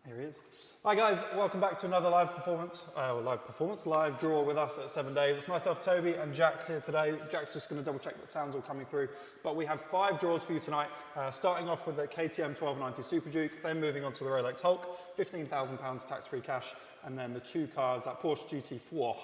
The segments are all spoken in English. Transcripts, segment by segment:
Here he is. Hi guys, welcome back to another live draw with us at 7 Days. It's myself, Toby, and Jack here today. Jack's just going to double check that sound's all coming through. But we have 5 draws for you tonight, starting off with the KTM 1290 Superduke, then moving on to the Rolex Hulk, £15,000 tax-free cash, and then the 2 cars, that Porsche GT4.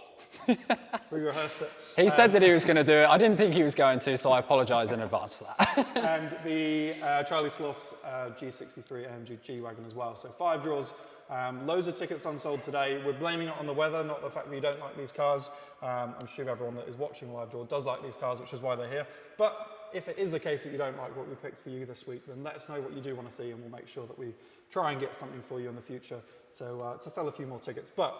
We rehearsed it. He said that he was going to do it. I didn't think he was going to, so I apologise in advance for that. And the Charlie Sloth's G63 AMG G-Wagon as well. So 5 draws. Loads of tickets unsold today. We're blaming it on the weather, not the fact that you don't like these cars. I'm sure everyone that is watching the live draw does like these cars, which is why they're here. But if it is the case that you don't like what we picked for you this week, then let us know what you do want to see, and we'll make sure that we try and get something for you in the future to sell a few more tickets. But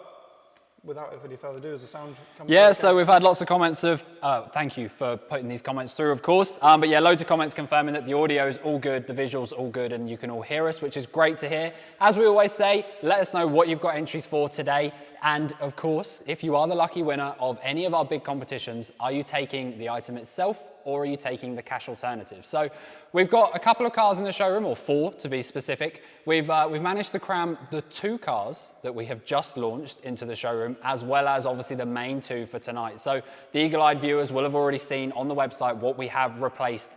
without any further ado, is the sound coming? Yeah, so we've had lots of comments of, thank you for putting these comments through, of course. But yeah, loads of comments confirming that the audio is all good, the visuals all good, and you can all hear us, which is great to hear. As we always say, let us know what you've got entries for today. And of course, if you are the lucky winner of any of our big competitions, are you taking the item itself or are you taking the cash alternative? So we've got a couple of cars in the showroom, or 4 to be specific. We've managed to cram the 2 cars that we have just launched into the showroom, as well as obviously the main 2 for tonight. So the eagle-eyed viewers will have already seen on the website what we have replaced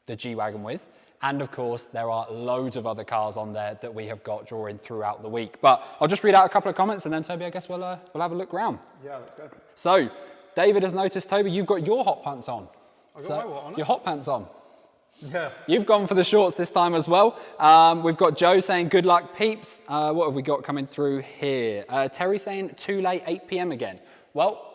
the G-Wagon with. And of course, there are loads of other cars on there that we have got drawing throughout the week. But I'll just read out a couple of comments, and then Toby, I guess we'll have a look round. Yeah, let's go. So David has noticed, Toby, you've got your hot pants on. I've got my what on it? Your hot pants on. Yeah. You've gone for the shorts this time as well. We've got Joe saying, good luck, peeps. What have we got coming through here? Terry saying, too late, 8 p.m. again. Well,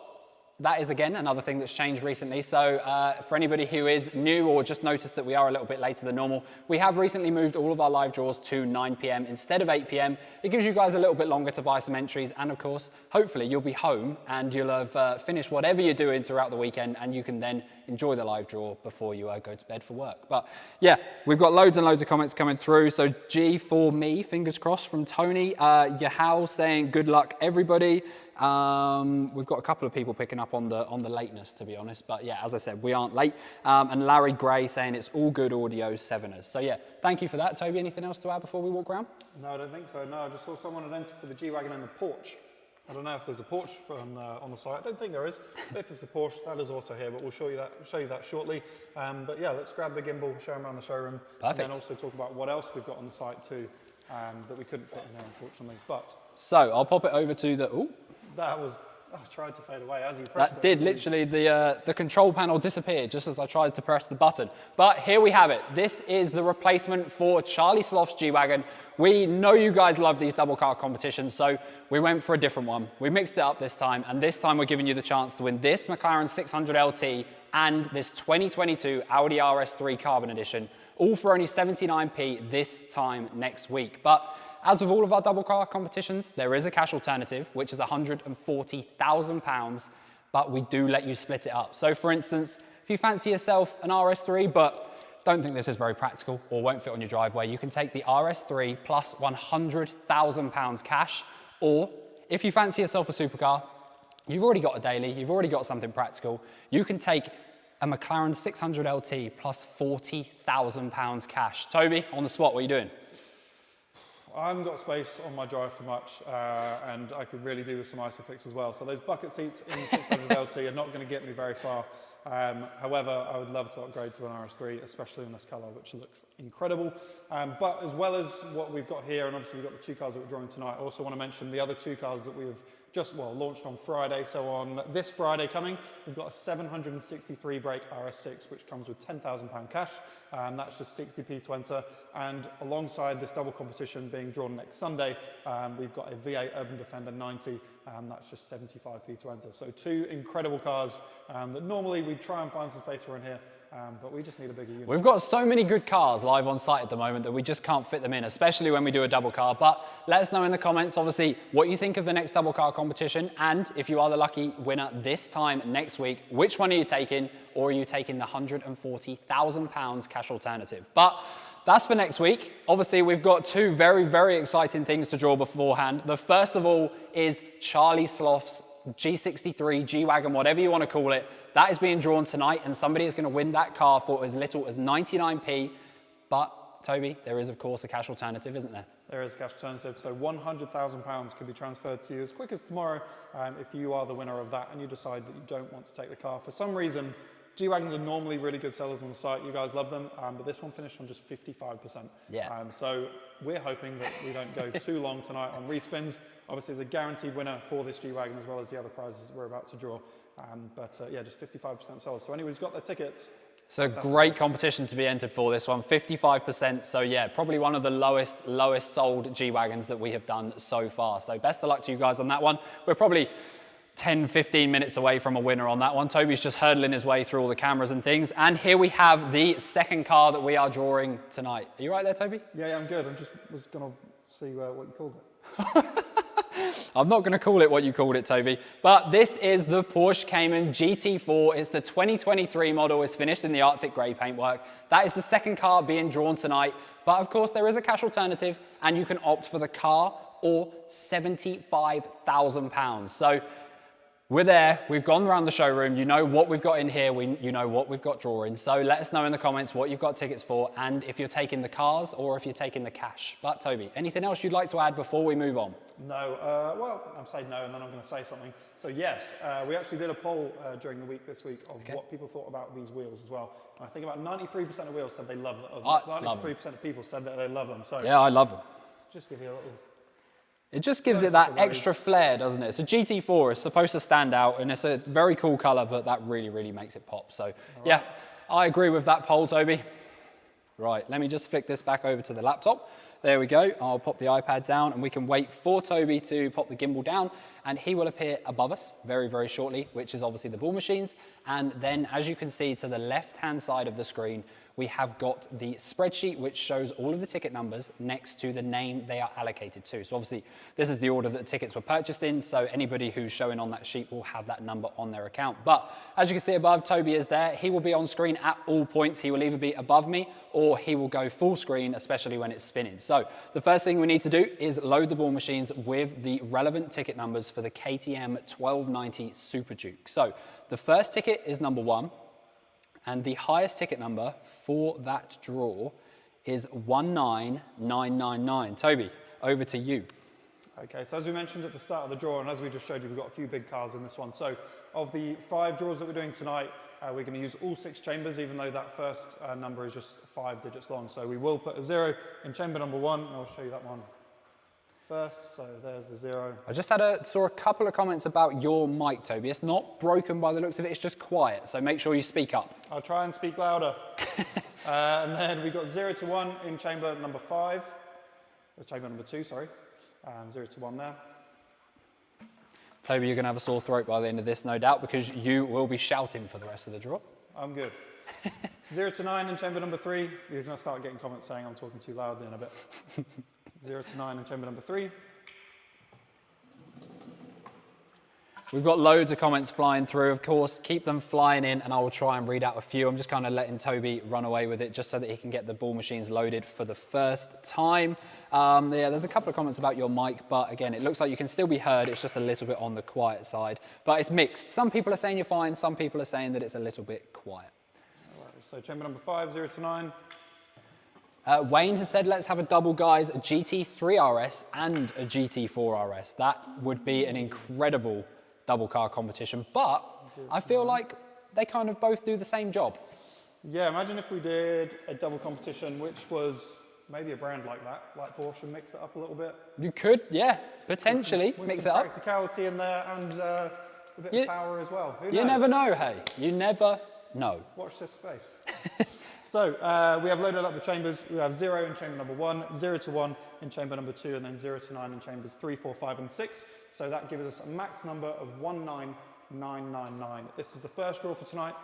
that is, again, another thing that's changed recently. So for anybody who is new or just noticed that we are a little bit later than normal, we have recently moved all of our live draws to 9 p.m. instead of 8 p.m. It gives you guys a little bit longer to buy some entries. And of course, hopefully you'll be home and you'll have finished whatever you're doing throughout the weekend, and you can then enjoy the live draw before you go to bed for work. But yeah, we've got loads and loads of comments coming through. So G for me, fingers crossed, from Tony. Yahal saying, good luck, everybody. We've got a couple of people picking up on the lateness, to be honest, but yeah, as I said, we aren't late. And Larry Gray saying it's all good audio, 7ers. So yeah, thank you for that. Toby, anything else to add before we walk around? No, I don't think so. No, I just saw someone had entered for the G-Wagon and the Porsche. I don't know if there's a Porsche on the site. I don't think there is. But if it's the Porsche, that is also here, but we'll show you that shortly. But yeah, let's grab the gimbal, show them around the showroom. Perfect. And then also talk about what else we've got on the site too, that we couldn't fit in there, unfortunately. But so I'll pop it over to the, ooh. That was, I tried to fade away as you pressed it. That did, literally, the control panel disappeared just as I tried to press the button. But here we have it. This is the replacement for Charlie Sloth's G-Wagon. We know you guys love these double car competitions, so we went for a different one. We mixed it up this time, and this time we're giving you the chance to win this McLaren 600 LT and this 2022 Audi RS3 Carbon Edition, all for only 79p this time next week. But as with all of our double car competitions, there is a cash alternative, which is £140,000, but we do let you split it up. So for instance, if you fancy yourself an RS3, but don't think this is very practical or won't fit on your driveway, you can take the RS3 plus £100,000 cash. Or if you fancy yourself a supercar, you've already got a daily, you've already got something practical, you can take a McLaren 600 LT plus £40,000 cash. Toby, on the spot, what are you doing? I haven't got space on my drive for much, and I could really do with some ISOFIX as well. So those bucket seats in the 600 LT are not going to get me very far. However, I would love to upgrade to an RS3, especially in this colour, which looks incredible. But as well as what we've got here, and obviously we've got the 2 cars that we're drawing tonight, I also want to mention the other 2 cars that we've just, launched on Friday. So on this Friday coming, we've got a 763 brake RS6, which comes with £10,000 cash. That's just 60p to enter. And alongside this double competition being drawn next Sunday, we've got a V8 Urban Defender 90. That's just 75p to enter. So 2 incredible cars that normally we'd try and find some space for in here. But we just need a bigger unit. We've got so many good cars live on site at the moment that we just can't fit them in, especially when we do a double car. But let us know in the comments, obviously, what you think of the next double car competition. And if you are the lucky winner this time next week, which one are you taking? Or are you taking the £140,000 cash alternative? But that's for next week. Obviously, we've got 2 very, very exciting things to draw beforehand. The first of all is Charlie Sloth's G63, G-Wagon, whatever you want to call it. That is being drawn tonight, and somebody is going to win that car for as little as 99p. But Toby, there is of course a cash alternative, isn't there? There is a cash alternative, so £100,000 can be transferred to you as quick as tomorrow if you are the winner of that and you decide that you don't want to take the car. For some reason, G-Wagons are normally really good sellers on the site. You guys love them, but this one finished on just 55%. Yeah. So we're hoping that we don't go too long tonight on respins. Obviously, there's a guaranteed winner for this G-Wagon as well as the other prizes we're about to draw. Yeah, just 55% sold. So anyone who's got their tickets. So great competition to be entered for this one, 55%. So yeah, probably one of the lowest sold G-Wagons that we have done so far. So best of luck to you guys on that one. We're probably 10, 15 minutes away from a winner on that one. Toby's just hurdling his way through all the cameras and things. And here we have the second car that we are drawing tonight. Are you right there, Toby? Yeah, I'm good. I just was going to see what you called it. I'm not going to call it what you called it, Toby, but this is the Porsche Cayman GT4. It's the 2023 model. It's finished in the Arctic grey paintwork. That is the second car being drawn tonight. But of course, there is a cash alternative and you can opt for the car or £75,000. So we're there, we've gone around the showroom, you know what we've got in here, you know what we've got drawing. So let us know in the comments what you've got tickets for and if you're taking the cars or if you're taking the cash. But Toby, anything else you'd like to add before we move on? No, well, I'm saying no and then I'm going to say something. So yes, we actually did a poll during the week this week of what people thought about these wheels as well. And I think about 93% of wheels said they love them. 93% of people said that they love them. So yeah, I love them. Just give you a little... It just gives it that extra flair, doesn't it? It's a GT4, it's supposed to stand out, and it's a very cool colour, but that really, really makes it pop. So, yeah, I agree with that poll, Toby. Right, let me just flick this back over to the laptop. There we go. I'll pop the iPad down, and we can wait for Toby to pop the gimbal down, and he will appear above us very, very shortly, which is obviously the ball machines. And then, as you can see to the left-hand side of the screen, we have got the spreadsheet which shows all of the ticket numbers next to the name they are allocated to. So obviously this is the order that the tickets were purchased in, so anybody who's showing on that sheet will have that number on their account. But as you can see above, Toby is there. He will be on screen at all points. He will either be above me or he will go full screen, especially when it's spinning. So the first thing we need to do is load the ball machines with the relevant ticket numbers for the KTM 1290 Superduke. So the first ticket is number 1. And the highest ticket number for that draw is 19999. Toby, over to you. Okay, so as we mentioned at the start of the draw, and as we just showed you, we've got a few big cars in this one. So of the 5 draws that we're doing tonight, we're going to use all 6 chambers, even though that first number is just 5 digits long. So we will put a 0 in chamber number 1, and I'll show you that one first. So there's the 0. I just saw a couple of comments about your mic, Toby. It's not broken by the looks of it, it's just quiet. So make sure you speak up. I'll try and speak louder. And then we got 0 to 1 in chamber number 5. Chamber number 2, sorry. 0 to 1 there. Toby, you're going to have a sore throat by the end of this, no doubt, because you will be shouting for the rest of the draw. I'm good. 0 to 9 in chamber number 3. You're going to start getting comments saying I'm talking too loudly in a bit. 0 to 9 in chamber number 3. We've got loads of comments flying through, of course. Keep them flying in and I will try and read out a few. I'm just kind of letting Toby run away with it just so that he can get the ball machines loaded for the first time. Yeah, there's a couple of comments about your mic, but again, it looks like you can still be heard. It's just a little bit on the quiet side, but it's mixed. Some people are saying you're fine. Some people are saying that it's a little bit quiet. All right, so chamber number 5, 0 to 9. Wayne has said, let's have a double, guys, a GT3 RS and a GT4 RS. That would be an incredible double car competition, but I feel like they kind of both do the same job. Yeah, imagine if we did a double competition, which was maybe a brand like that, like Porsche, and mixed it up a little bit. You could, yeah, potentially with mix some it up. Practicality in there and a bit of power as well. Who knows? You never know, hey, you never know. Watch this space. So we have loaded up the chambers. We have 0 in chamber number 1, 0 to 1 in chamber number 2, and then 0 to 9 in chambers 3, 4, 5, and 6. So that gives us a max number of 19999. This is the first draw for tonight.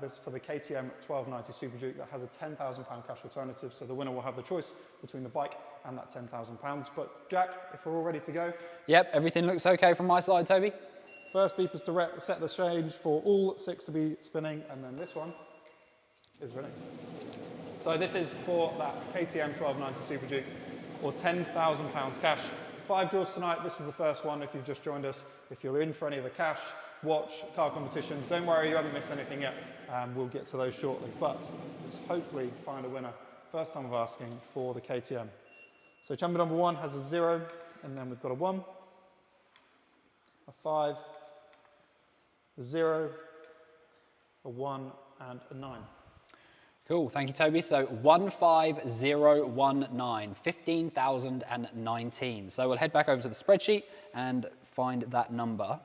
This is for the KTM 1290 Superduke that has a £10,000 cash alternative. So the winner will have the choice between the bike and that £10,000. But Jack, if we're all ready to go. Yep, everything looks okay from my side, Toby. First beep is to set the change for all 6 to be spinning, and then this one is running. So this is for that KTM 1290 Superduke, or £10,000 cash. 5 draws tonight. This is the first one if you've just joined us. If you're in for any of the cash, watch car competitions. Don't worry, you haven't missed anything yet. We'll get to those shortly, but let's hopefully find a winner first time of asking for the KTM. So chamber number 1 has a 0, and then we've got a 1, a 5, a 0, a 1, and a 9. Cool, thank you, Toby. So 15019, 15,019. So we'll head back over to the spreadsheet and find that number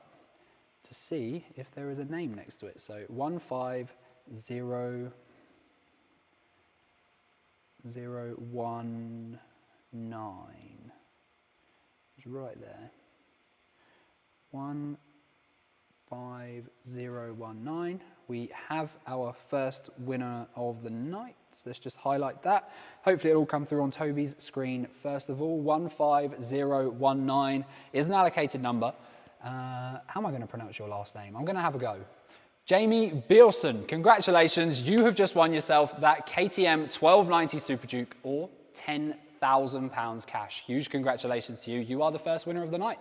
to see if there is a name next to it. So 15019. It's right there. 15019. We have our first winner of the night. So let's just highlight that. Hopefully it'll all come through on Toby's screen. First of all, 15019 is an allocated number. How am I going to pronounce your last name? I'm going to have a go. Jamie Bielson, congratulations. You have just won yourself that KTM 1290 Superduke or £10,000 cash. Huge congratulations to you. You are the first winner of the night.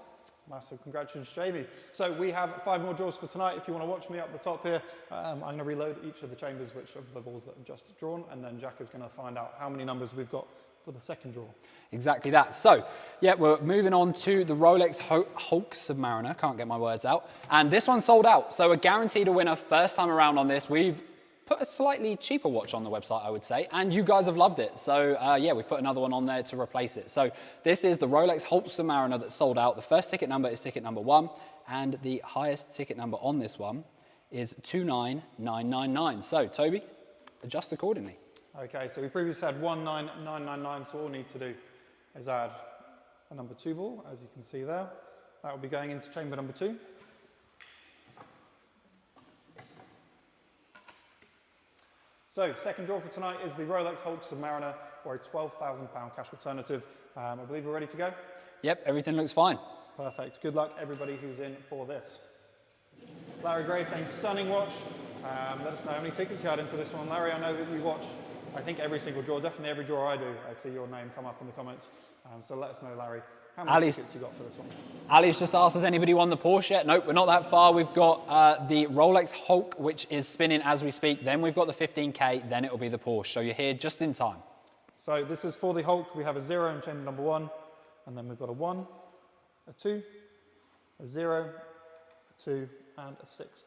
Massive congratulations, Jamie. So we have 5 more draws for tonight. If you want to watch me up the top here, I'm going to reload each of the chambers, which of the balls that I've just drawn, and then Jack is going to find out how many numbers we've got for the second draw. Exactly that. So, yeah, we're moving on to the Rolex Hulk Submariner. Can't get my words out. And this one sold out. So we're guaranteed a winner first time around on this. We've put a slightly cheaper watch on the website, I would say, and you guys have loved it. So yeah, we've put another one on there to replace it. So this is the Rolex Hulk Submariner that sold out. The first ticket number is ticket number 1, and the highest ticket number on this one is 29999. So Toby, adjust accordingly. Okay, so we previously had 19999, so all we need to do is add a number 2 ball, as you can see there. That will be going into chamber number 2. So, second draw for tonight is the Rolex Hulk Submariner, or a £12,000 cash alternative. I believe we're ready to go? Yep, everything looks fine. Perfect. Good luck, everybody who's in for this. Larry Gray saying, stunning watch. Let us know how many tickets you had into this one. Larry, I know that you watch, I think, every single draw. Definitely every draw I do, I see your name come up in the comments. So let us know, Larry, how many tickets you got for this one. Ali's just asked, has anybody won the Porsche yet? Nope, we're not that far. We've got the Rolex Hulk, which is spinning as we speak. Then we've got the 15K, then it'll be the Porsche. So you're here just in time. So this is for the Hulk. We have a 0 in chamber number 1, and then we've got a 1, a 2, a 0, a 2, and a 6.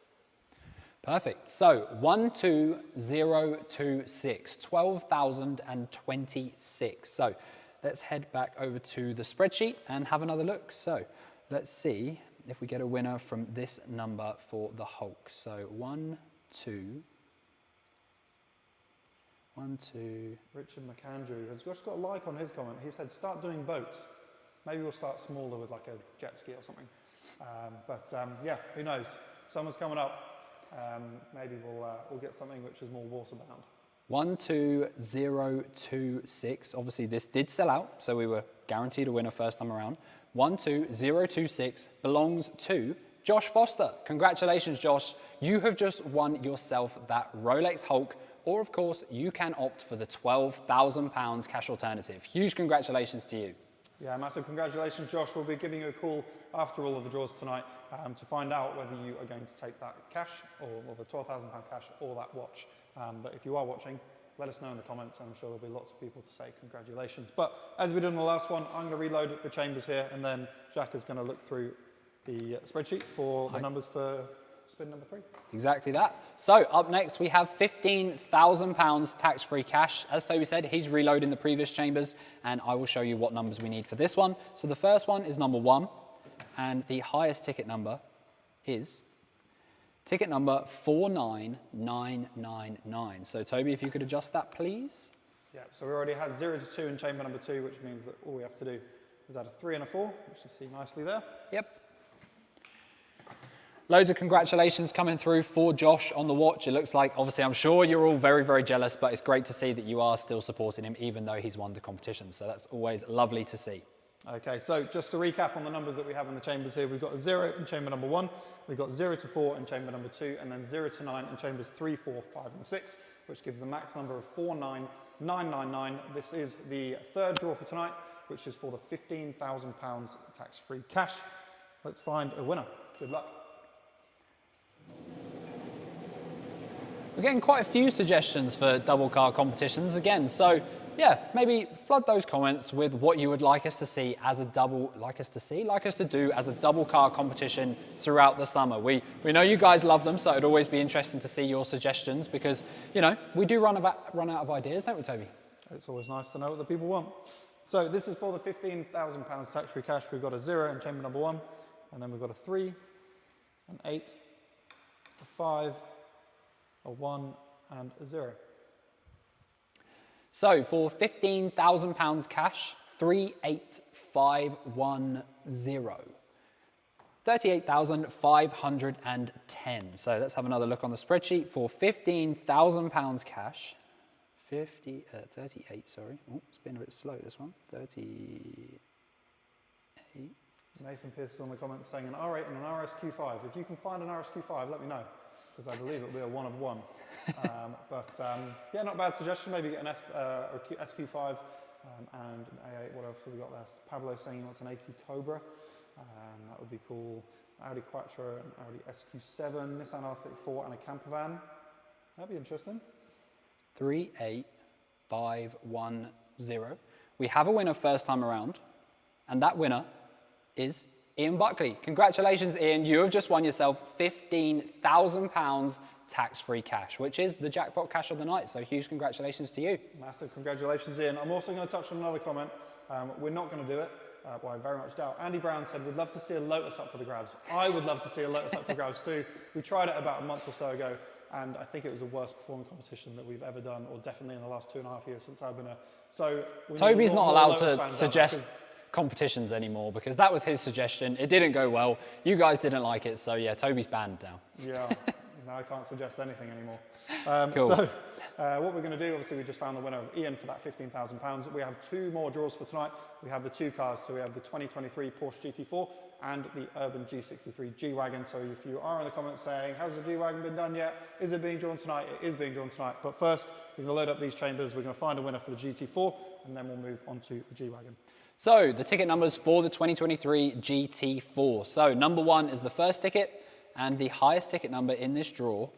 Perfect. So 12026, 12,026. So let's head back over to the spreadsheet and have another look. So let's see if we get a winner from this number for the Hulk. So 1, 2. Richard McAndrew has just got a like on his comment. He said, start doing boats. Maybe we'll start smaller with like a jet ski or something. Yeah, who knows? Summer's coming up. Maybe we'll get something which is more water-bound. 12026. Obviously, this did sell out, so we were guaranteed a winner first time around. 12026 belongs to Josh Foster. Congratulations, Josh. You have just won yourself that Rolex Hulk, or of course, you can opt for the £12,000 cash alternative. Huge congratulations to you. Yeah, massive congratulations, Josh. We'll be giving you a call after all of the draws tonight to find out whether you are going to take that cash or the £12,000 cash or that watch. But if you are watching, let us know in the comments. I'm sure there'll be lots of people to say congratulations. But as we did in the last one, I'm going to reload the chambers here, and then Jack is going to look through the spreadsheet for the numbers for spin number 3. Exactly that. So up next, we have £15,000 tax-free cash. As Toby said, he's reloading the previous chambers, and I will show you what numbers we need for this one. So the first one is number 1, and the highest ticket number is ticket number 49999. So Toby, if you could adjust that, please. Yeah, so we already had 0 to 2 in chamber number 2, which means that all we have to do is add a 3 and a 4, which you see nicely there. Yep. Loads of congratulations coming through for Josh on the watch. It looks like, obviously, I'm sure you're all very, very jealous, but it's great to see that you are still supporting him, even though he's won the competition. So that's always lovely to see. Okay, so just to recap on the numbers that we have in the chambers here, we've got a 0 in chamber number 1, we've got 0 to 4 in chamber number 2, and then 0 to 9 in chambers 3, 4, 5, and 6, which gives the max number of 49999. This is the third draw for tonight, which is for the £15,000 tax-free cash. Let's find a winner. Good luck. We're getting quite a few suggestions for double car competitions again, so yeah, maybe flood those comments with what you would like us to see as a double, like us to do as a double car competition throughout the summer. We know you guys love them, so it'd always be interesting to see your suggestions because, you know, we do run out of ideas, don't we, Toby? It's always nice to know what the people want. So this is for the £15,000 tax-free cash. We've got a 0 in chamber number 1, and then we've got a 3, an 8, a 5, a 1, and a 0. So for £15,000 cash, 38510. 38,510. So let's have another look on the spreadsheet. For £15,000 cash, 38, sorry. Oh, it's been a bit slow, this one. 38. Nathan Pierce is on the comments saying an R8 and an RSQ5. If you can find an RSQ5, let me know, because I believe it'll be a one of one. Yeah, not a bad suggestion. Maybe get an SQ5 and an A8. What else have we got there? Pablo saying he wants an AC Cobra. That would be cool. Audi Quattro, an Audi SQ7, Nissan R34, and a camper van. That'd be interesting. 38510. We have a winner first time around, and that winner is Ian Buckley. Congratulations, Ian. You have just won yourself £15,000 tax-free cash, which is the jackpot cash of the night. So huge congratulations to you. Massive congratulations, Ian. I'm also going to touch on another comment. We're not going to do it. Well, I very much doubt. Andy Brown said, we'd love to see a Lotus up for the grabs. I would love to see a Lotus up for the grabs too. We tried it about a month or so ago, and I think it was the worst performing competition that we've ever done, or definitely in the last 2.5 years since I've been a... So Toby's not allowed to suggest competitions anymore because that was his suggestion. It didn't go well. You guys didn't like it, so yeah, Toby's banned now. Yeah, no, I can't suggest anything anymore. Cool. So what we're going to do, obviously we just found the winner of Ian for that £15,000. We have 2 more draws for tonight. We have the 2 cars, so we have the 2023 Porsche GT4 and the Urban G63 G-Wagon. So if you are in the comments saying, has the G-Wagon been done yet? Is it being drawn tonight? It is being drawn tonight. But first, we're going to load up these chambers. We're going to find a winner for the GT4, and then we'll move on to the G-Wagon. So the ticket numbers for the 2023 GT4. So number 1 is the first ticket, and the highest ticket number in this draw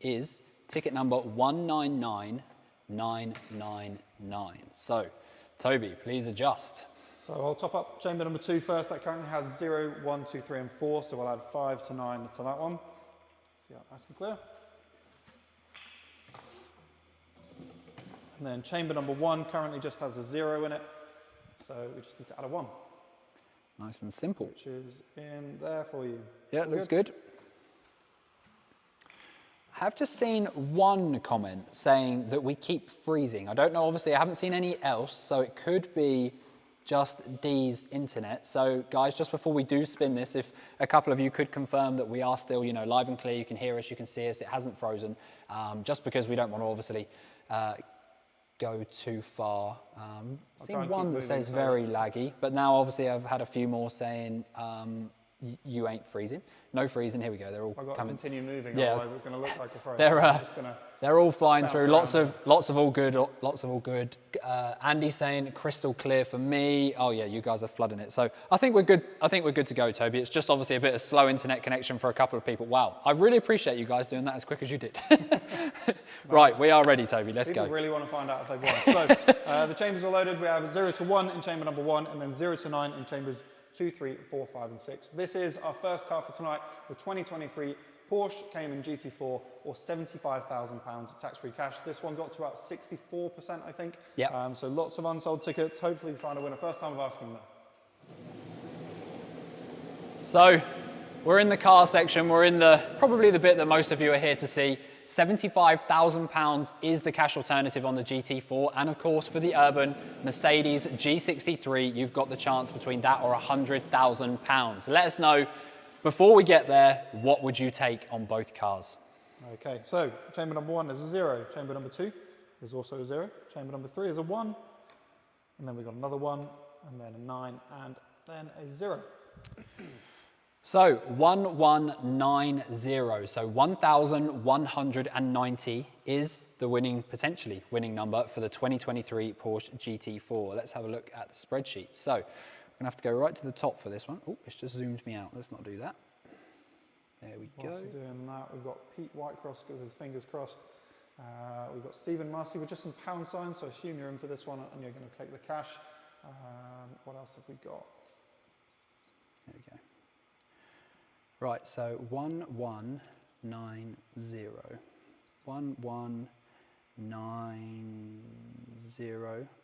is ticket number 199999. So Toby, please adjust. So I'll top up chamber number 2 first. That currently has 0, 1, 2, 3, and 4. So we'll add 5 to 9 to that one. See that nice and clear. And then chamber number 1 currently just has a 0 in it. So we just need to add a 1. Nice and simple. Which is in there for you. Yeah, looks good. I have just seen one comment saying that we keep freezing. I don't know, obviously, I haven't seen any else, so it could be just D's internet. So guys, just before we do spin this, if a couple of you could confirm that we are still, you know, live and clear, you can hear us, you can see us, it hasn't frozen, just because we don't want to obviously go too far. I've seen one that says very laggy, but now obviously I've had a few more saying you ain't freezing. No freezing, here we go, they're all coming. I've got to continue moving, yeah, otherwise it's going to look like a froze. They're all flying through, lots of all good, lots of all good. Andy saying crystal clear for me. Oh yeah, you guys are flooding it. So I think we're good. I think we're good to go, Toby. It's just obviously a bit of slow internet connection for a couple of people. Wow, I really appreciate you guys doing that as quick as you did. Right, we are ready, Toby. Let's go. People really want to find out if they've won. So the chambers are loaded. We have 0 to 1 in chamber number 1, and then 0 to 9 in chambers 2, 3, 4, 5, and 6. This is our first car for tonight, the 2023 Porsche Cayman GT4, or £75,000 tax-free cash. This one got to about 64%, I think. Yeah. So lots of unsold tickets. Hopefully we find a winner. First time of asking that. So we're in the car section. We're in probably the bit that most of you are here to see. £75,000 is the cash alternative on the GT4. And of course, for the Urban Mercedes G63, you've got the chance between that or £100,000. Let us know, before we get there, what would you take on both cars? Okay, so chamber number 1 is a 0. Chamber number 2 is also a 0. Chamber number 3 is a 1. And then we've got another 1, and then a 9, and then a 0. So 1190, so 1,190 is the potentially winning number for the 2023 Porsche GT4. Let's have a look at the spreadsheet. So we're gonna have to go right to the top for this one. Oh, it's just zoomed me out. Let's not do that. There we go. Whilst we're doing that, we've got Pete Whitecross with his fingers crossed. We've got Stephen Marsey with just some pound signs, so I assume you're in for this one and you're going to take the cash. What else have we got? There we go. Right, so 1190. 1190.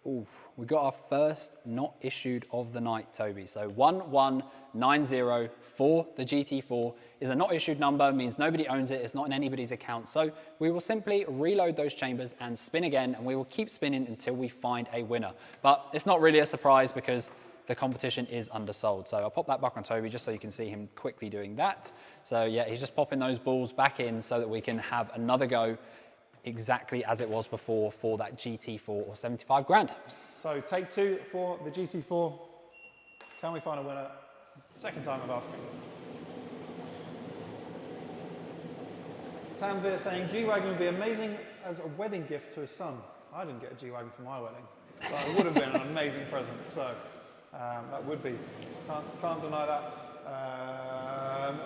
Ooh, we got our first not issued of the night, Toby. So 1190 for the GT4 is a not issued number, means nobody owns it, it's not in anybody's account. So we will simply reload those chambers and spin again, and we will keep spinning until we find a winner. But it's not really a surprise because the competition is undersold. So I'll pop that back on Toby just so you can see him quickly doing that. So yeah, he's just popping those balls back in so that we can have another go exactly as it was before for that GT4 or 75 grand. So take two for the GT4. Can we find a winner? Second time I'm asking. Tanvir saying G-Wagon would be amazing as a wedding gift to his son. I didn't get a G-Wagon for my wedding, but it would have been an amazing present. So that would be, can't deny that.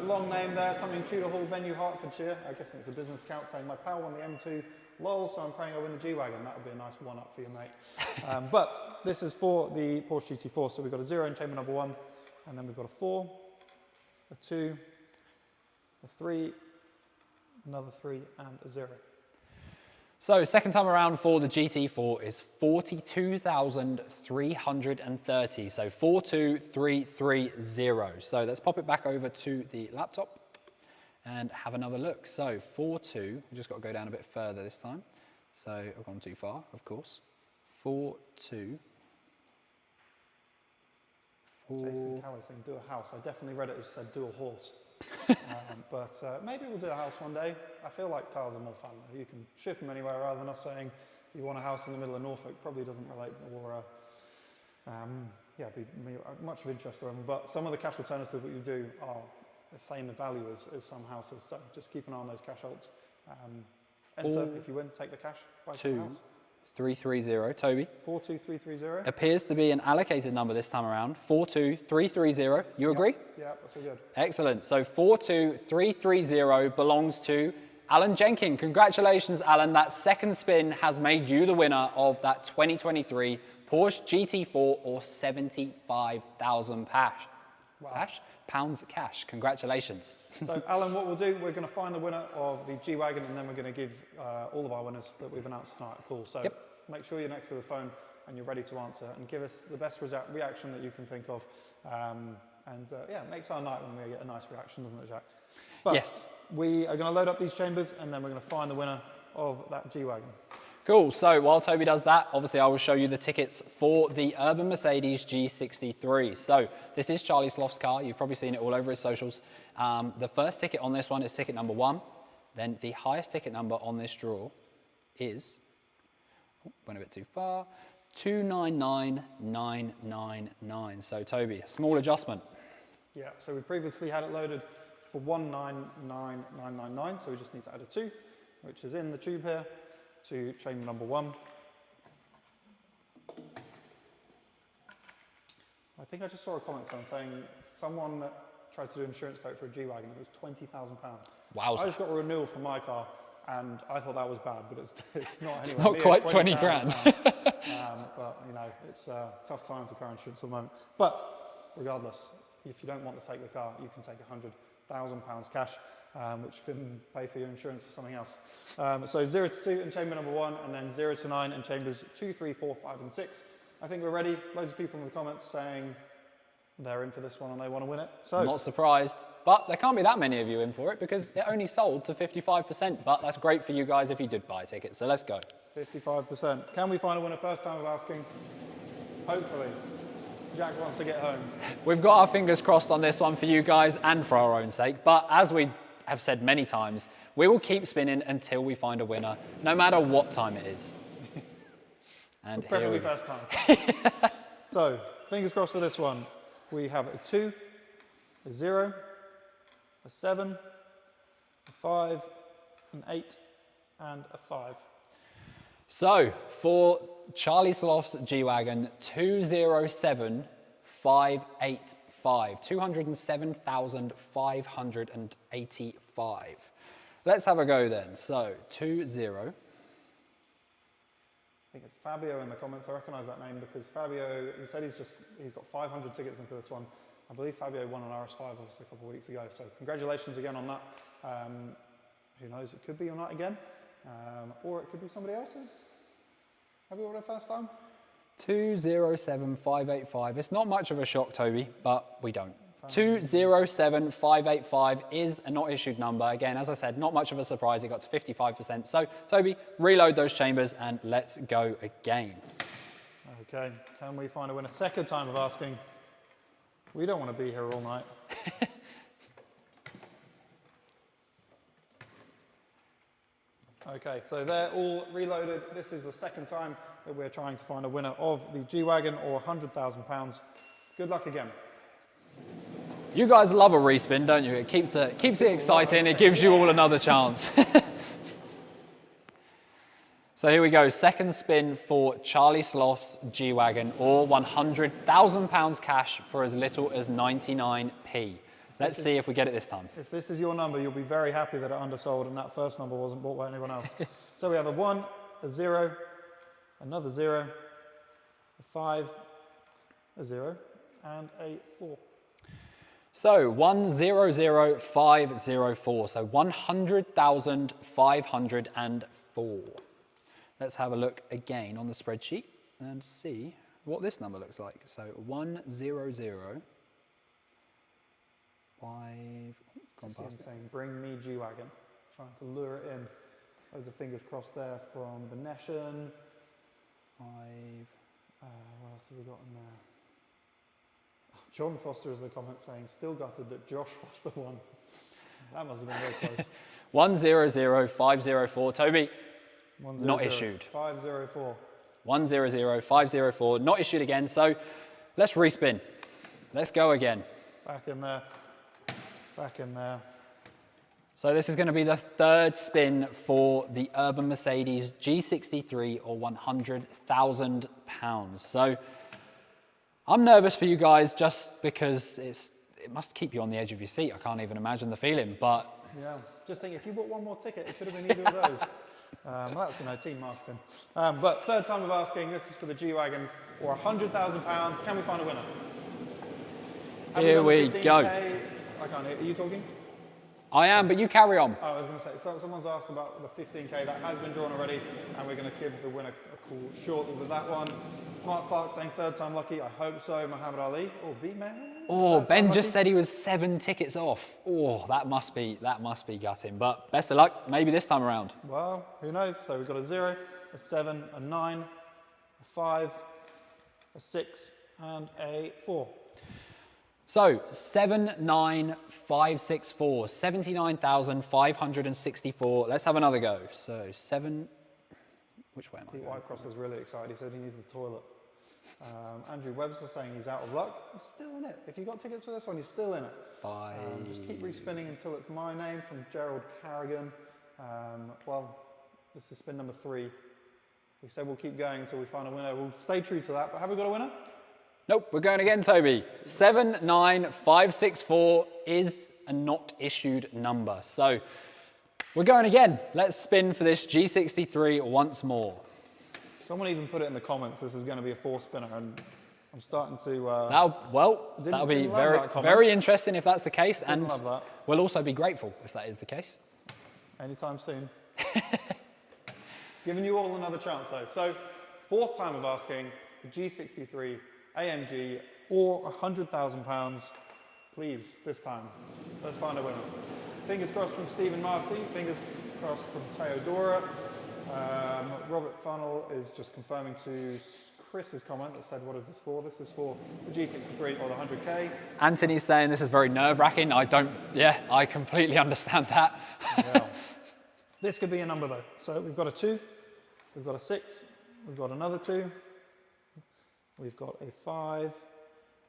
Long name there, something Tudor Hall venue, Hertfordshire. I guess it's a business account saying my pal won the M2 lol, so I'm praying I win the G-Wagon. That would be a nice one-up for you, mate. But this is for the Porsche GT4, so we've got a 0 in chamber number 1, and then we've got a 4, a 2, a 3, another 3, and a 0. So second time around for the GT4 is 42,330. So 42330. So let's pop it back over to the laptop and have another look. So 42, we just got to go down a bit further this time. So I've gone too far, of course. 42. Jason Callis saying do a house. I definitely read it as said do a horse. But maybe we'll do a house one day. I feel like cars are more fun though. You can ship them anywhere rather than us saying you want a house in the middle of Norfolk. Probably doesn't relate or be much of interest to them. But some of the cash alternatives that you do are the same value as some houses. So just keep an eye on those cash alts. Enter if you win, take the cash, buy some house. 330, Toby. 42330. Appears to be an allocated number this time around. 42330. You agree? Yeah, that's all good. Excellent. So 42330 belongs to Alan Jenkin. Congratulations, Alan. That second spin has made you the winner of that 2023 Porsche GT4 or 75,000 pounds cash. Congratulations. So Alan, what we'll do, we're going to find the winner of the G-Wagon and then we're going to give all of our winners that we've announced tonight a call. So make sure you're next to the phone and you're ready to answer and give us the best reaction that you can think of. Yeah, it makes our night when we get a nice reaction, doesn't it, Jack? But yes. We are going to load up these chambers and then we're going to find the winner of that G-Wagon. Cool, so while Toby does that, obviously I will show you the tickets for the Urban Mercedes G63. So this is Charlie Sloth's car, you've probably seen it all over his socials. The first ticket on this one is ticket number 1. Then the highest ticket number on this draw is, went a bit too far, 299999. So Toby, a small adjustment. Yeah, so we previously had it loaded for 199999, so we just need to add a 2, which is in the tube here, to chamber number 1. I think I just saw a comment saying someone tried to do an insurance quote for a G-Wagon, it was £20,000. Wow. I just got a renewal for my car and I thought that was bad, but it's not anyway. It's not quite 20 grand. But you know, it's a tough time for car insurance at the moment. But regardless, if you don't want to take the car, you can take £100,000 cash. Which can pay for your insurance for something else. So 0 to 2 in chamber number 1, and then 0 to 9 in chambers 2, 3, 4, 5, and 6. I think we're ready. Loads of people in the comments saying they're in for this one and they want to win it. So not surprised, but there can't be that many of you in for it because it only sold to 55%, but that's great for you guys if you did buy a ticket, so let's go. 55%. Can we find a winner first time of asking? Hopefully. Jack wants to get home. We've got our fingers crossed on this one for you guys and for our own sake, but as we have said many times, we will keep spinning until we find a winner, no matter what time it is. And preferably first time. So, fingers crossed for this one. We have a 2, a 0, a 7, a 5, an 8, and a 5. So, for Charlie Sloth's G-Wagon, 207585. 207,585. Let's have a go then. So 207585. think it's Fabio in the comments. I recognise that name because Fabio, he said he's got 500 tickets into this one. I believe Fabio won an RS5 obviously a couple of weeks ago. So congratulations again on that. Who knows, it could be your night again. Or it could be somebody else's. Have you ordered first time? 207585. It's not much of a shock, Toby, but we don't. 207585 is a not issued number. Again, as I said, not much of a surprise. It got to 55%. So, Toby, reload those chambers and let's go again. Okay, can we find a winner? Second time of asking. We don't want to be here all night. Okay, so they're all reloaded. This is the second time that we're trying to find a winner of the G-Wagon or £100,000. Good luck again. You guys love a respin, don't you? It keeps it exciting. It gives you all another chance. So here we go. Second spin for Charlie Sloth's G-Wagon or £100,000 cash for as little as 99p. Let's see if we get it this time. If this is your number, you'll be very happy that it undersold and that first number wasn't bought by anyone else. So we have a 1, a 0, another 0, a 5, a 0, and a 4. So 100504. So 100,504. Let's have a look again on the spreadsheet and see what this number looks like. So 100. 5. Gone past it. Saying, bring me G-Wagon. Trying to lure it in. Loads of fingers crossed there from Venetian. 5. What else have we got in there? John Foster is the comment saying, still gutted that Josh Foster won. That must have been very close. 100504. Toby, 100, not issued. 504. 100504, not issued again. So let's respin. Let's go again. Back in there. Back in there. So this is going to be the third spin for the Urban Mercedes G63 or £100,000. So I'm nervous for you guys just because it must keep you on the edge of your seat. I can't even imagine the feeling, but... Yeah, just think if you bought one more ticket, it could have been either of those. Well, that's, team marketing. But third time of asking, this is for the G-Wagon or £100,000. Can we find a winner? Here we go. I can't hear. Are you talking? I am, but you carry on. Oh, I was going to say, someone's asked about the 15K. That has been drawn already, and we're going to give the winner a call shortly with that one. Mark Clark saying third time lucky. I hope so. Muhammad Ali. Oh, the man. Oh, Ben just said he was 7 tickets off. Oh, that must be gutting. But best of luck. Maybe this time around. Well, who knows? So we've got a 0, a 7, a 9, a 5, a 6, and a 4. So 79564, 79,564. Let's have another go. So 7. Which way am I Pete going? Whitecross is really excited. He said he needs the toilet. Andrew Webster saying he's out of luck. He's still in it. If you got tickets for this one, you're still in it. 5. Just keep respinning until it's my name from Gerald Carrigan. Well, this is spin number 3. We said we'll keep going until we find a winner. We'll stay true to that. But have we got a winner? Nope, we're going again, Toby. 79564 is a not issued number. So we're going again. Let's spin for this G63 once more. Someone even put it in the comments. This is going to be a 4 spinner, and I'm starting to. That'll be very interesting if that's the case, and love that. We'll also be grateful if that is the case. Anytime soon. It's giving you all another chance though. So, 4th time of asking, the G63 AMG or £100,000. Please, this time. Let's find a winner. Fingers crossed from Stephen Marcy. Fingers crossed from Theodora. Robert Funnel is just confirming to Chris's comment that said, what is this for? This is for the G63 or the 100K. Anthony's saying this is very nerve-wracking. I completely understand that. Yeah. This could be a number though. So we've got a 2, we've got a 6, we've got another 2, we've got a 5,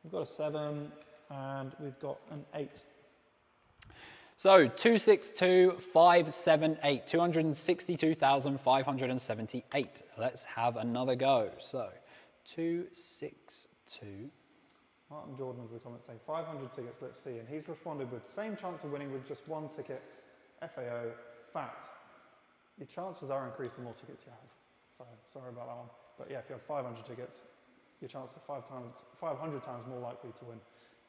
we've got a 7, and we've got an 8. So 262578, 262,578. Let's have another go. So 262. Martin Jordan is the comment saying 500 tickets, let's see. And he's responded with same chance of winning with just 1 ticket, FAO, fact. Your chances are increased the more tickets you have. So sorry about that one. But yeah, if you have 500 tickets, your chance is 500 times more likely to win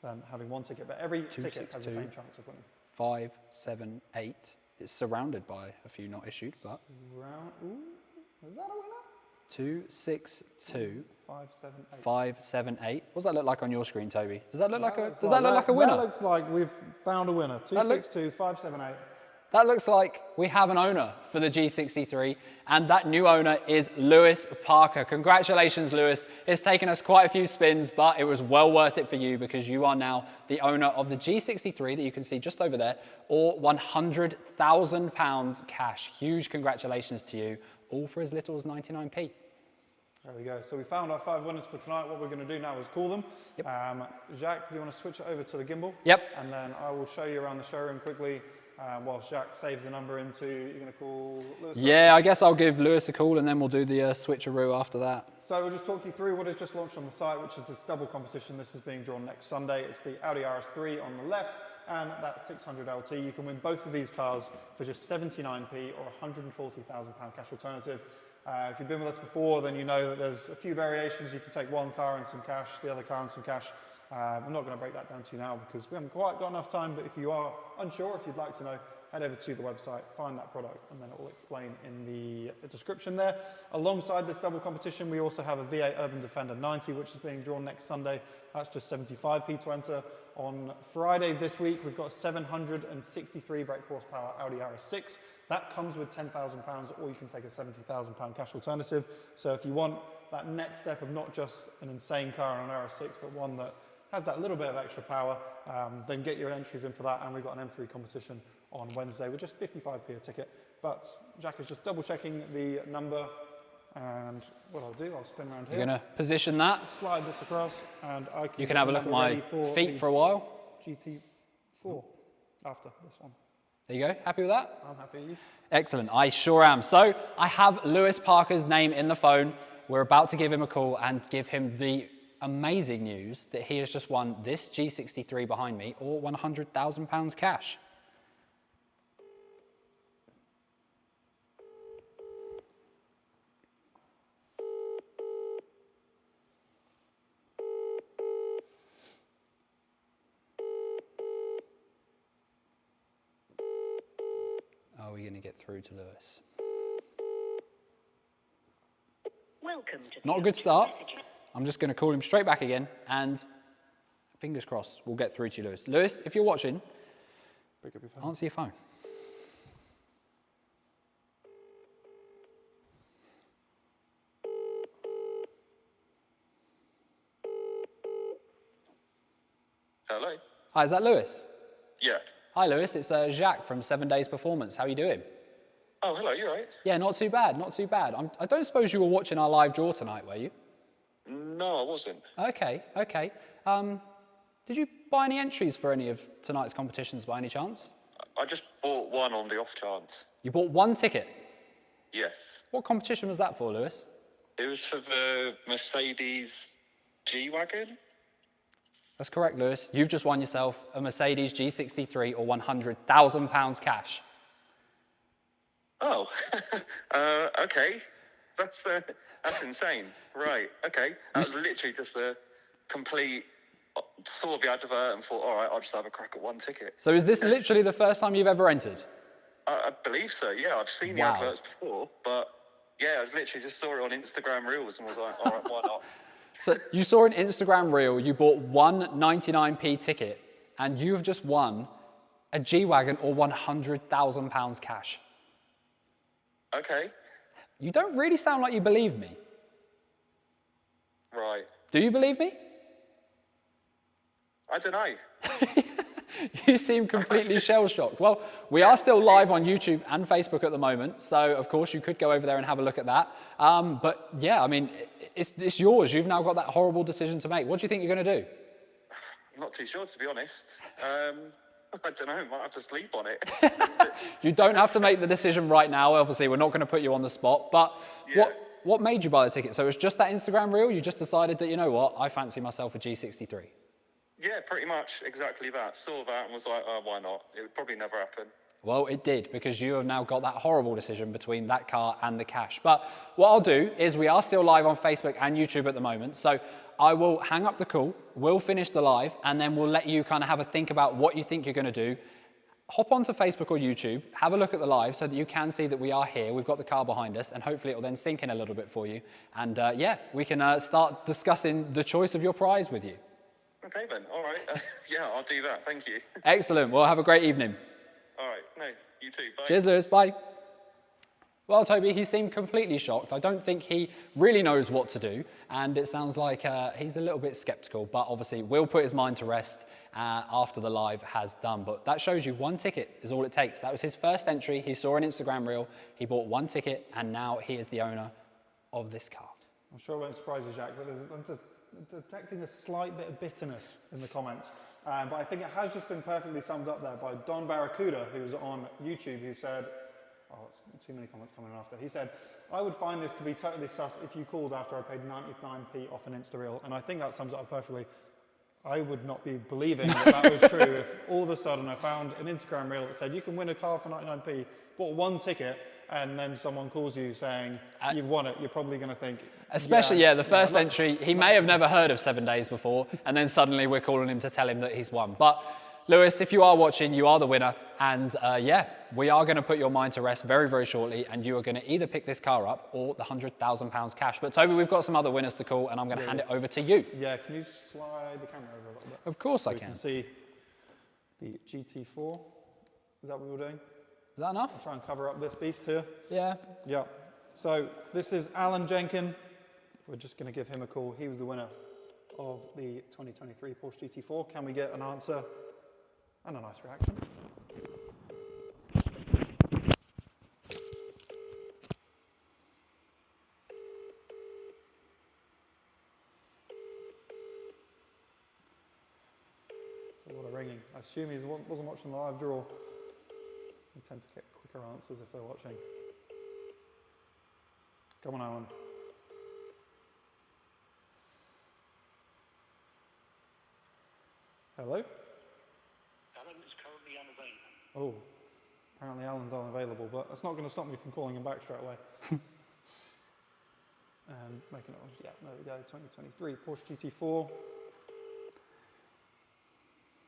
than having one ticket. But every ticket has the same chance of winning. 5, 7, 8. It's surrounded by a few not issued, but. Ooh, is that a winner? 2, 6, 2. 5, 7, 8. 5, 7, 8. What does that look like on your screen, Toby? Does that look like a That winner? looks like we've found a winner. 2, 6, 2, 5, 7, 8. That looks like we have an owner for the G63, and that new owner is Lewis Parker. Congratulations, Lewis. It's taken us quite a few spins, but it was well worth it for you because you are now the owner of the G63 that you can see just over there, or £100,000 cash. Huge congratulations to you, all for as little as 99p. There we go. So we found our 5 winners for tonight. What we're going to do now is call them. Yep. Jacques, do you want to switch it over to the gimbal? Yep. And then I will show you around the showroom quickly. While Jacques saves the number into, you're going to call Lewis? Yeah, I guess I'll give Lewis a call and then we'll do the switcheroo after that. So we'll just talk you through what is just launched on the site, which is this double competition. This is being drawn next Sunday. It's the Audi RS3 on the left and that 600 LT. You can win both of these cars for just 79p or £140,000 cash alternative. If you've been with us before, then you know that there's a few variations. You can take one car and some cash, the other car and some cash. I'm not going to break that down to you now because we haven't quite got enough time, but if you are unsure, if you'd like to know, head over to the website, find that product, and then it will explain in the description there. Alongside this double competition, we also have a V8 Urban Defender 90, which is being drawn next Sunday. That's just 75p to enter. On Friday this week, we've got a 763 brake horsepower Audi RS6. That comes with £10,000, or you can take a £70,000 cash alternative. So if you want that next step of not just an insane car on an RS6, but one that has that little bit of extra power, then get your entries in for that. And we've got an M3 competition on Wednesday with just 55p a ticket. But Jack is just double checking the number. And what I'll do, I'll spin around here. You're going to position that. Slide this across and I can... You can have a look at my feet for a while. GT4 after this one. There you go. Happy with that? I'm happy. You? Excellent. I sure am. So I have Lewis Parker's name in the phone. We're about to give him a call and give him the amazing news that he has just won this G63 behind me, or £100,000 cash. Are we going to get through to Lewis? Welcome to Not a good start. I'm just going to call him straight back again, and fingers crossed we'll get through to you, Lewis. Lewis, if you're watching, Pick up your phone. answer your phone. Hello? Hi, is that Lewis? Yeah. Hi, Lewis. It's Jacques from 7 Days Performance. How are you doing? Oh, hello, you alright? Yeah, not too bad, not too bad. I don't suppose you were watching our live draw tonight, were you? No, I wasn't. Okay, okay. Did you buy any entries for any of tonight's competitions by any chance? I just bought one on the off chance. You bought one ticket. Yes. What competition was that for, Lewis? It was for the Mercedes G-Wagon. That's correct, Lewis. You've just won yourself a Mercedes G63 or £100,000 cash. Oh, okay. That's insane. Right, okay. That was literally just a complete, saw the advert and thought, all right, I'll just have a crack at one ticket. So is this literally the first time you've ever entered? I believe so, yeah. I've seen the adverts before, but yeah, I was literally just saw it on Instagram Reels and was like, all right, why not? So you saw an Instagram reel, you bought one 99p ticket, and you have just won a G-Wagon or £100,000 cash. Okay. You don't really sound like you believe me. Right. Do you believe me? I don't know. You seem completely shell-shocked. Well, we are still live on YouTube and Facebook at the moment, so of course you could go over there and have a look at that. But yeah, I mean, it's yours. You've now got that horrible decision to make. What do you think you're going to do? I'm not too sure, to be honest. I don't know, might have to sleep on it. You don't have to make the decision right now. Obviously, we're not going to put you on the spot, but Yeah. what made you buy the ticket? So it was just that Instagram reel? You just decided that, you know what, I fancy myself a G63? Yeah, pretty much exactly that. Saw that and was like, oh, why not? It would probably never happen. Well, it did, because you have now got that horrible decision between that car and the cash. But what I'll do is, we are still live on Facebook and YouTube at the moment, so I will hang up the call, we'll finish the live, and then we'll let you kind of have a think about what you think you're going to do. Hop onto Facebook or YouTube, have a look at the live so that you can see that we are here. We've got the car behind us, and hopefully it will then sink in a little bit for you. And yeah, we can start discussing the choice of your prize with you. Okay then, all right. Yeah, I'll do that. Thank you. Excellent. Well, have a great evening. All right. No, you too. Bye. Cheers, Lewis. Bye. Well, Toby, he seemed completely shocked. I don't think he really knows what to do, and it sounds like he's a little bit skeptical, but obviously we'll put his mind to rest after the live has done. But that shows you one ticket is all it takes. That was his first entry. He saw an Instagram reel, he bought one ticket, and now he is the owner of this car. I'm sure it won't surprise you, Jack, but I'm just detecting a slight bit of bitterness in the comments. But I think it has just been perfectly summed up there by Don Barracuda, who's on YouTube, who said, oh, it's too many comments coming after. He said, I would find this to be totally sus if you called after I paid 99p off an Insta reel. And I think that sums it up perfectly. I would not be believing that was true if all of a sudden I found an Instagram reel that said you can win a car for 99p, bought one ticket, and then someone calls you saying you've won it. You're probably going to think, especially the first entry, he may have never heard of 7 days before, and then suddenly we're calling him to tell him that he's won. But Lewis, if you are watching, you are the winner, and yeah, we are going to put your mind to rest very, very shortly, and you are going to either pick this car up or the £100,000 cash. But Toby, we've got some other winners to call, and I'm going to hand it over to you. Yeah, can you slide the camera over a little bit? Of course I can. You can see the GT4. Is that what we were doing? Is that enough? I'll try and cover up this beast here. Yeah. Yeah. So this is Alan Jenkin. We're just going to give him a call. He was the winner of the 2023 Porsche GT4. Can we get an answer and a nice reaction? It's a lot of ringing. I assume he wasn't watching the live draw. We tend to get quicker answers if they're watching. Come on, Alan. Hello? Alan is currently unavailable. Oh, apparently Alan's unavailable, but that's not going to stop me from calling him back straight away. And making it, yeah, there we go, 2023 Porsche GT4.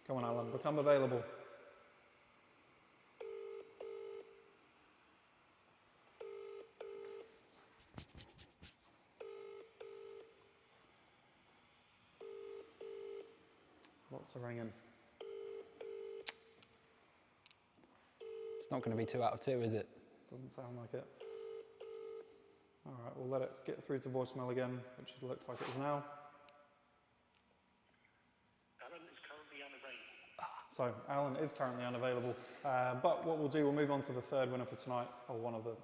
Come on, Alan, become available. Lots of ringing. It's not going to be 2 out of 2, is it? Doesn't sound like it. All right, we'll let it get through to voicemail again, which it looks like it is now. Alan is currently unavailable. So Alan is currently unavailable, but what we'll do, we'll move on to the third winner for tonight, or one of the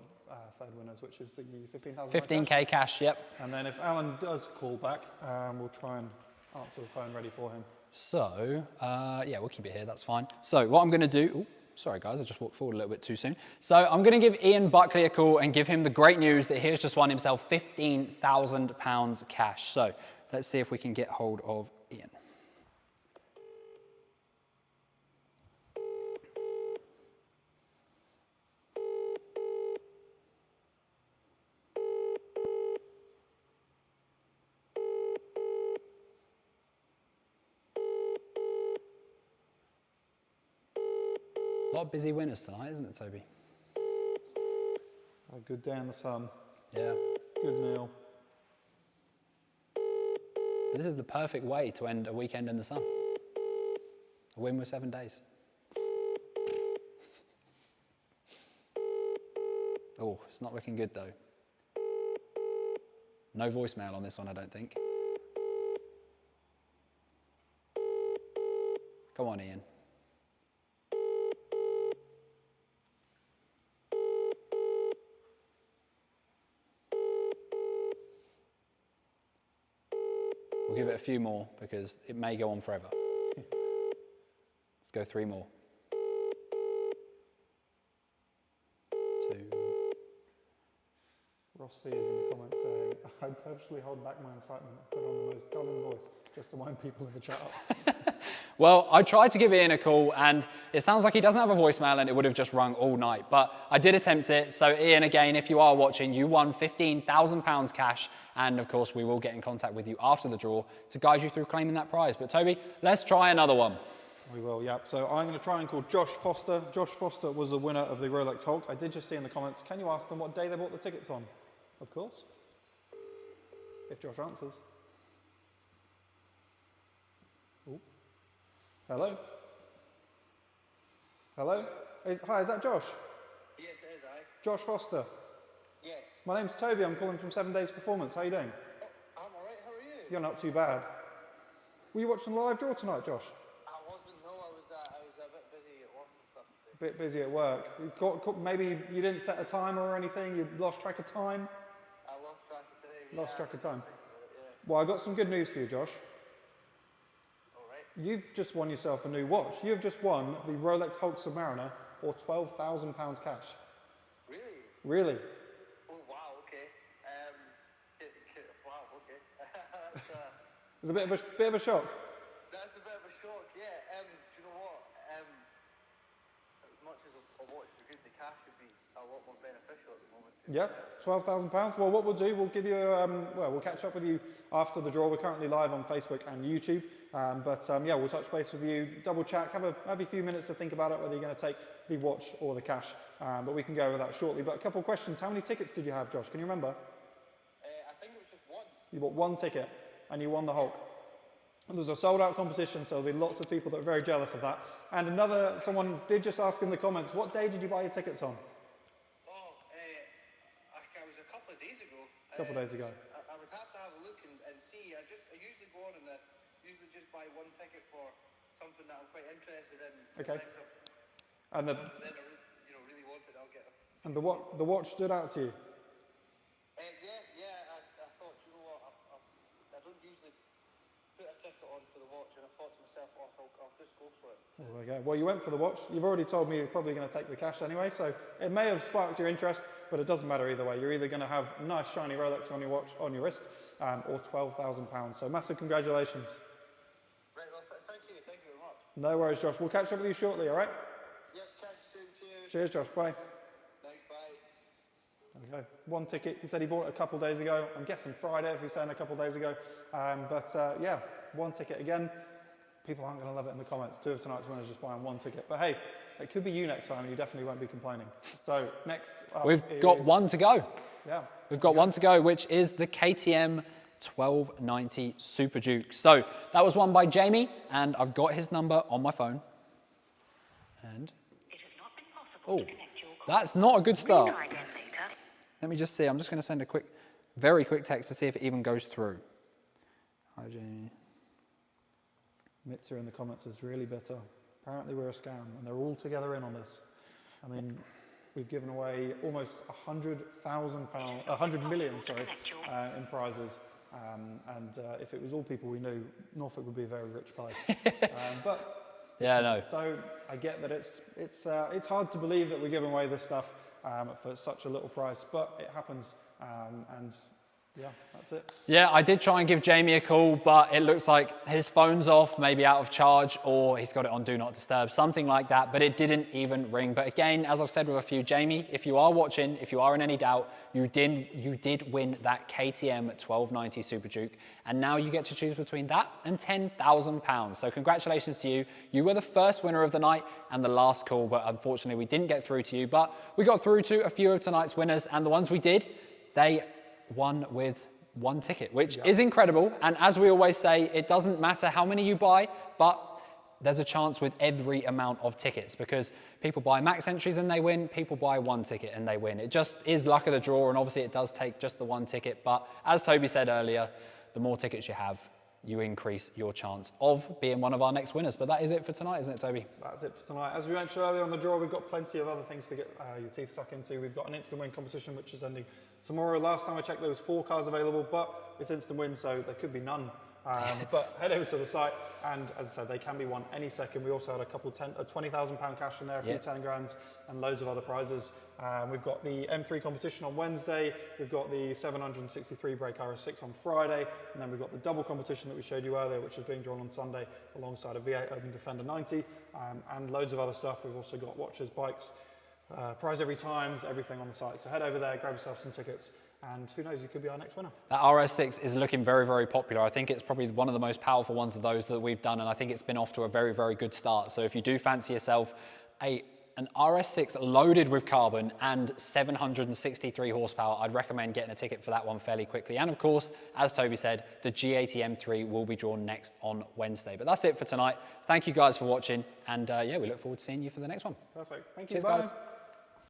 third winners, which is the 15,000. 15k cash, yep. And then if Alan does call back, we'll try and answer the phone ready for him. So, yeah, we'll keep it here, that's fine. So what I'm going to do, ooh, sorry guys, I just walked forward a little bit too soon. So I'm going to give Ian Buckley a call and give him the great news that he has just won himself £15,000 cash. So let's see if we can get hold of Ian. A lot of busy winners tonight, isn't it, Toby? A good day in the sun. Yeah. Good meal. This is the perfect way to end a weekend in the sun. A win with 7 days. Oh, it's not looking good though. No voicemail on this one, I don't think. Come on, Ian. We'll give it a few more because it may go on forever. Let's go 3 more. 2. Ross C is in the comments saying, I purposely hold back my excitement, put on the most dulling voice just to wind people in the chat up. Well, I tried to give Ian a call and it sounds like he doesn't have a voicemail and it would have just rung all night, but I did attempt it. So Ian, again, if you are watching, you won £15,000 cash. And of course, we will get in contact with you after the draw to guide you through claiming that prize. But Toby, let's try another one. We will, yeah. So I'm going to try and call Josh Foster. Josh Foster was the winner of the Rolex Hulk. I did just see in the comments, can you ask them what day they bought the tickets on? Of course. If Josh answers. Ooh. Hello? Hello? Hi, is that Josh? Yes, it is, aye. Josh Foster. Yes. My name's Toby. I'm calling from 7 Days Performance. How are you doing? I'm alright, how are you? You're not too bad. Were you watching the live draw tonight, Josh? I wasn't, no, I was a bit busy at work and stuff today. Bit busy at work. Maybe you didn't set a timer or anything. You lost track of time. I lost track of today. Lost track of time. Yeah. Well, I got some good news for you, Josh. Alright. You've just won yourself a new watch. You've just won the Rolex Hulk Submariner, or £12,000 cash. Really? Really? Oh, wow, okay. Wow, okay. That's, It's a bit of a shock. that's a bit of a shock, yeah. Do you know what? As much as a watch would be good, the cash would be a lot more beneficial at the moment. Yeah, £12,000. Well, what we'll do, we'll give you, we'll catch up with you after the draw. We're currently live on Facebook and YouTube. Yeah, we'll touch base with you, double check, have a few minutes to think about it, whether you're going to take the watch or the cash. But we can go over that shortly. But a couple of questions. How many tickets did you have, Josh? Can you remember? I think it was just one. You bought one ticket and you won the Hulk. It was a sold out competition, so there'll be lots of people that are very jealous of that. And someone did just ask in the comments, what day did you buy your tickets on? Oh, it was a couple of days ago. A couple of days ago. I would have to have a look and see. I usually go on and usually just buy one ticket for something that I'm quite interested in. Okay. And And then I really want it, I'll get it. and the watch stood out to you? Yeah, I thought, you know what, I don't usually put a ticket on for the watch, and I thought to myself, I'll just go for it. Well, there you go. Well, you went for the watch. You've already told me you're probably going to take the cash anyway, so it may have sparked your interest, but it doesn't matter either way. You're either going to have a nice shiny Rolex on your watch, on your wrist, or £12,000. So massive congratulations. Right, well, thank you very much. No worries, Josh. We'll catch up with you shortly, all right? Yep, catch you soon, cheers. Cheers, Josh. Bye. Thanks, bye. There we go. One ticket. He said he bought it a couple of days ago. I'm guessing Friday if he's saying a couple of days ago. Yeah, one ticket again. People aren't going to love it in the comments. Two of tonight's winners just buying one ticket. But hey, it could be you next time and you definitely won't be complaining. So next up We've got one to go. Yeah. We've got one to go, which is the KTM 1290 Superduke. So that was won by Jamie, and I've got his number on my phone. And It has not been possible oh, to connect your call. that's not a good start. Try again later. Let me just see. I'm just going to send a very quick text to see if it even goes through. Hi, Jamie. Mitzer in the comments is really bitter. Apparently we're a scam and they're all together in on this. I mean, we've given away almost £100 million, in prizes. If it was all people we knew, Norfolk would be a very rich place. Yeah, I know. So I get that it's hard to believe that we're giving away this stuff for such a little price, but it happens. Yeah, that's it. Yeah, I did try and give Jamie a call, but it looks like his phone's off, maybe out of charge, or he's got it on Do Not Disturb, something like that, but it didn't even ring. But again, as I've said with a few, Jamie, if you are watching, if you are in any doubt, you did win that KTM 1290 Superduke, and now you get to choose between that and £10,000. So congratulations to you. You were the first winner of the night and the last call, but unfortunately we didn't get through to you, but we got through to a few of tonight's winners, and the ones we did, they won with one ticket, which is incredible. And as we always say, it doesn't matter how many you buy, but there's a chance with every amount of tickets, because people buy max entries and they win, people buy one ticket and they win. It just is luck of the draw, and obviously it does take just the one ticket. But as Toby said earlier, the more tickets you have, you increase your chance of being one of our next winners. But that is it for tonight, isn't it, Toby? That's it for tonight. As we mentioned earlier on the draw, we've got plenty of other things to get your teeth stuck into. We've got an instant win competition, which is ending tomorrow. Last time I checked, there was 4 cars available, but it's instant win, so there could be none But head over to the site, and as I said, they can be won any second. We also had a couple £20,000 cash in there, a few 10 grands, and loads of other prizes. We've got the M3 competition on Wednesday. We've got the 763 brake RS6 on Friday, and then we've got the double competition that we showed you earlier, which is being drawn on Sunday alongside a V8 Urban Defender 90, and loads of other stuff. We've also got watches, bikes, prize every times, everything on the site. So head over there, grab yourself some tickets, and who knows, you could be our next winner. That RS6 is looking very, very popular. I think it's probably one of the most powerful ones of those that we've done, and I think it's been off to a very, very good start. So if you do fancy yourself an RS6 loaded with carbon and 763 horsepower, I'd recommend getting a ticket for that one fairly quickly. And of course, as Toby said, the G80 M3 will be drawn next on Wednesday. But that's it for tonight. Thank you guys for watching, and yeah, we look forward to seeing you for the next one. Perfect. Thank you. Cheers, Bye. guys.